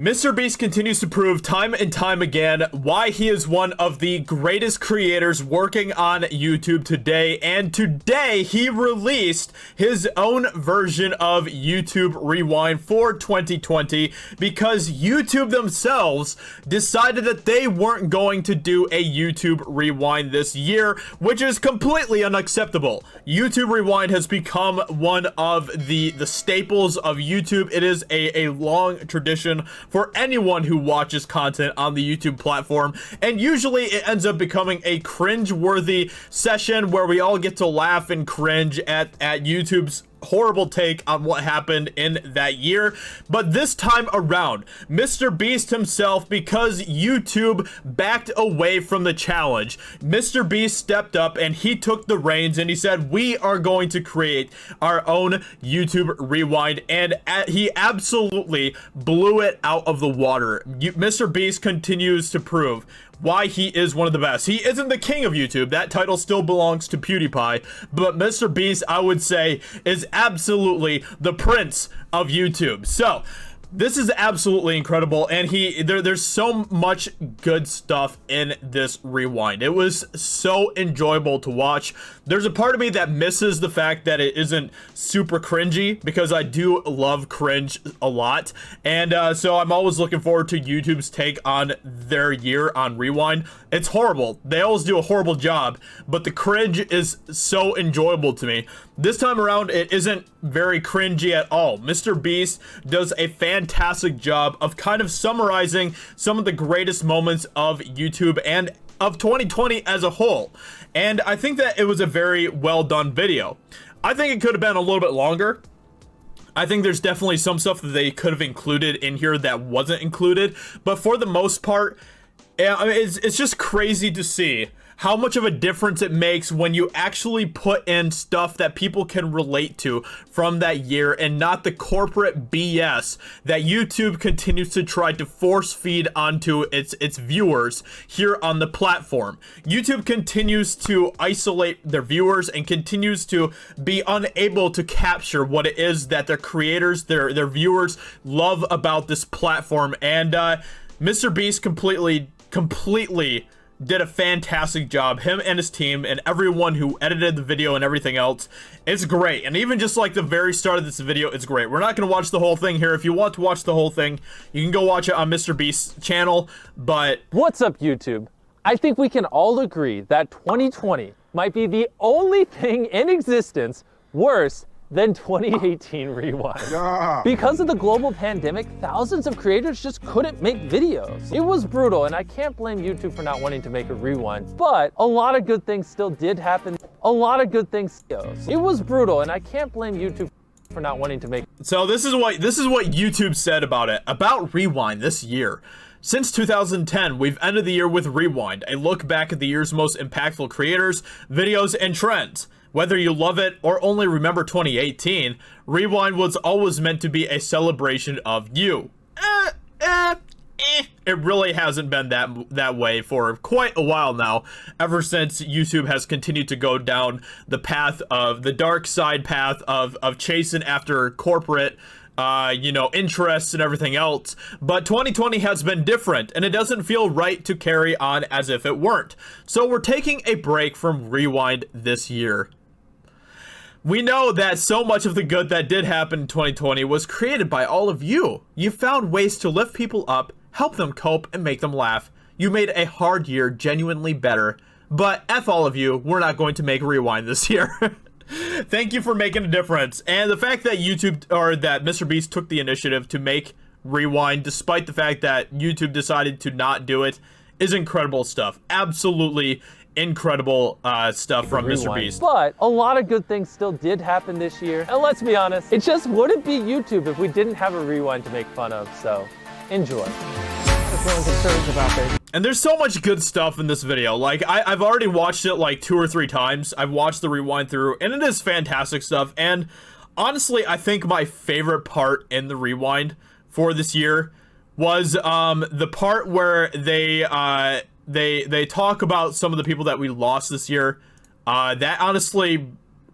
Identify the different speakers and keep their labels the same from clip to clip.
Speaker 1: MrBeast continues to prove time and time again why he is one of the greatest creators working on YouTube today. And today he released his own version of YouTube Rewind for 2020 because YouTube themselves decided that they weren't going to do a YouTube Rewind this year, which is completely unacceptable. YouTube Rewind has become one of the staples of YouTube. It is a long tradition for anyone who watches content on the YouTube platform, and usually it ends up becoming a cringe-worthy session where we all get to laugh and cringe at YouTube's horrible take on what happened in that year. But this time around, MrBeast himself, because YouTube backed away from the challenge, MrBeast stepped up and he took the reins and he said, we are going to create our own YouTube Rewind, and he absolutely blew it out of the water. MrBeast continues to prove why he is one of the best. He isn't the king of YouTube. That title still belongs to PewDiePie, but MrBeast, I would say, is absolutely the prince of YouTube. So this is absolutely incredible, and there's so much good stuff in this rewind. It was so enjoyable to watch. There's a part of me that misses the fact that it isn't super cringy, because I do love cringe a lot, and so I'm always looking forward to YouTube's take on their year on Rewind. It's horrible. They always do a horrible job, but the cringe is so enjoyable to me. This time around, it isn't very cringy at all. MrBeast does a fantastic job of kind of summarizing some of the greatest moments of YouTube and of 2020 as a whole. And I think that it was a very well done video. I think it could have been a little bit longer. I think there's definitely some stuff that they could have included in here that wasn't included. But for the most part, it's just crazy to see how much of a difference it makes when you actually put in stuff that people can relate to from that year, and not the corporate BS that YouTube continues to try to force feed onto its viewers here on the platform. YouTube continues to isolate their viewers and continues to be unable to capture what it is that their creators, their viewers love about this platform. And MrBeast completely did a fantastic job, him and his team and everyone who edited the video and everything else. It's great. And even just like the very start of this video, it's great. We're not going to watch the whole thing here. If you want to watch the whole thing, you can go watch it on MrBeast's channel. But
Speaker 2: what's up, YouTube? I think we can all agree that 2020 might be the only thing in existence worse than 2018 Rewind. Yeah. Because of the global pandemic, thousands of creators just couldn't make videos. It was brutal, and I can't blame YouTube for not wanting to make a rewind, but a lot of good things still did happen. It was brutal, and I can't blame YouTube for not wanting to make.
Speaker 1: So this is what YouTube said about Rewind this year. Since 2010, we've ended the year with Rewind, a look back at the year's most impactful creators, videos, and trends. Whether you love it or only remember 2018, Rewind was always meant to be a celebration of you. It really hasn't been that way for quite a while now, ever since YouTube has continued to go down the path of the dark side path of chasing after corporate interests and everything else. But 2020 has been different, and it doesn't feel right to carry on as if it weren't. So we're taking a break from Rewind this year. We know that so much of the good that did happen in 2020 was created by all of you. You found ways to lift people up, help them cope, and make them laugh. You made a hard year genuinely better. But F all of you, we're not going to make Rewind this year. Thank you for making a difference. And the fact that that MrBeast took the initiative to make Rewind, despite the fact that YouTube decided to not do it, is incredible stuff. Absolutely incredible stuff from MrBeast.
Speaker 2: But a lot of good things still did happen this year. And let's be honest, it just wouldn't be YouTube if we didn't have a Rewind to make fun of. So enjoy. Everyone's concerns about this.
Speaker 1: And there's so much good stuff in this video. Like, I've already watched it like 2 or 3 times. I've watched the Rewind through, and it is fantastic stuff. And honestly, I think my favorite part in the Rewind for this year was the part where they talk about some of the people that we lost this year. That honestly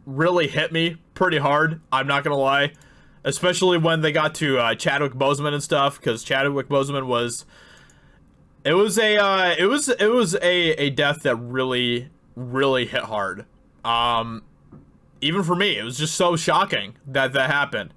Speaker 1: really hit me pretty hard. I'm not gonna lie. especially when they got to Chadwick Boseman and stuff, because Chadwick Boseman was it was a death that really hit hard. Even for me, it was just so shocking that happened.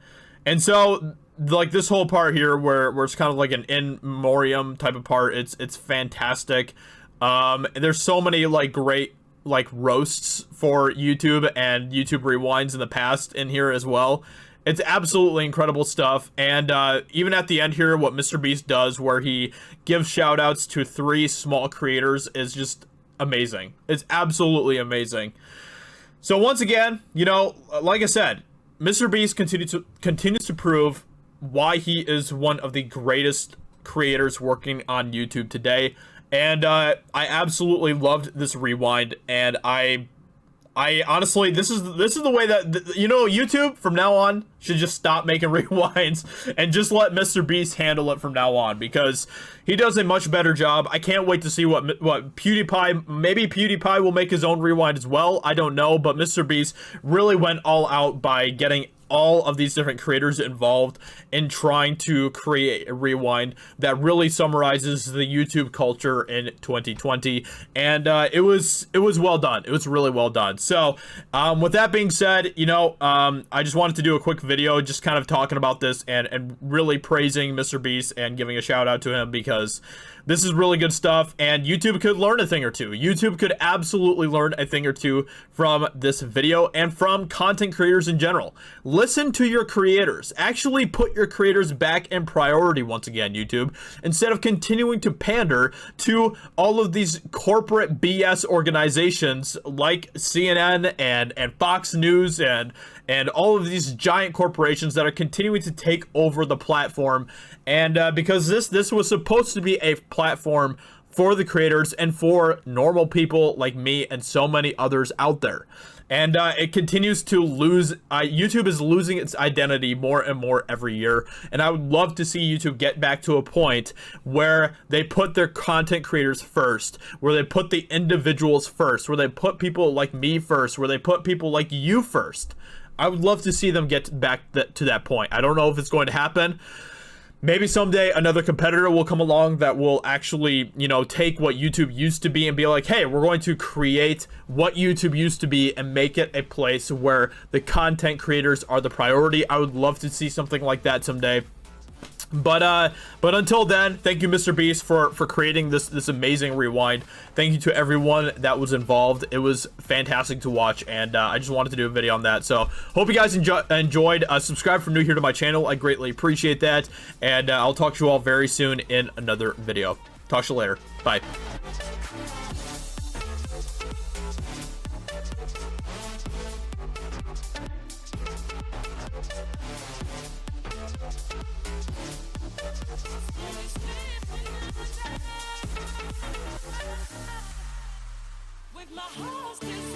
Speaker 1: And so like this whole part here where it's kind of like an in memoriam type of part, it's fantastic. There's so many like great like roasts for YouTube and YouTube rewinds in the past in here as well. It's absolutely incredible stuff. And even at the end here, what MrBeast does where he gives shout outs to 3 small creators is just amazing. It's absolutely amazing. So once again, you know, like I said, MrBeast continues to prove why he is one of the greatest creators working on YouTube today. And I absolutely loved this rewind, and I honestly, this is the way that, you know, YouTube from now on should just stop making rewinds and just let MrBeast handle it from now on, because he does a much better job. I can't wait to see what PewDiePie, maybe PewDiePie will make his own rewind as well. I don't know, but MrBeast really went all out by getting all of these different creators involved in trying to create a rewind that really summarizes the YouTube culture in 2020, and it was well done. It was really well done. So with that being said, you know, I just wanted to do a quick video just kind of talking about this and really praising MrBeast and giving a shout out to him, because this is really good stuff, and YouTube could learn a thing or two. YouTube could absolutely learn a thing or two from this video and from content creators in general. Listen to your creators. Actually put your creators back in priority once again, YouTube, instead of continuing to pander to all of these corporate BS organizations like CNN and Fox News and all of these giant corporations that are continuing to take over the platform. And because this was supposed to be a platform for the creators and for normal people like me and so many others out there. And it continues to lose, YouTube is losing its identity more and more every year. And I would love to see YouTube get back to a point where they put their content creators first, where they put the individuals first, where they put people like me first, where they put people like you first. I would love to see them get back to that point. I don't know if it's going to happen. Maybe someday another competitor will come along that will actually, you know, take what YouTube used to be and be like, hey, we're going to create what YouTube used to be and make it a place where the content creators are the priority. I would love to see something like that someday. But until then, thank you, MrBeast, for creating this amazing rewind. Thank you to everyone that was involved. It was fantastic to watch, and I just wanted to do a video on that. So hope you guys enjoyed. Subscribe if you're new here to my channel. I greatly appreciate that, and I'll talk to you all very soon in another video. Talk to you later. Bye.
Speaker 3: With my heart still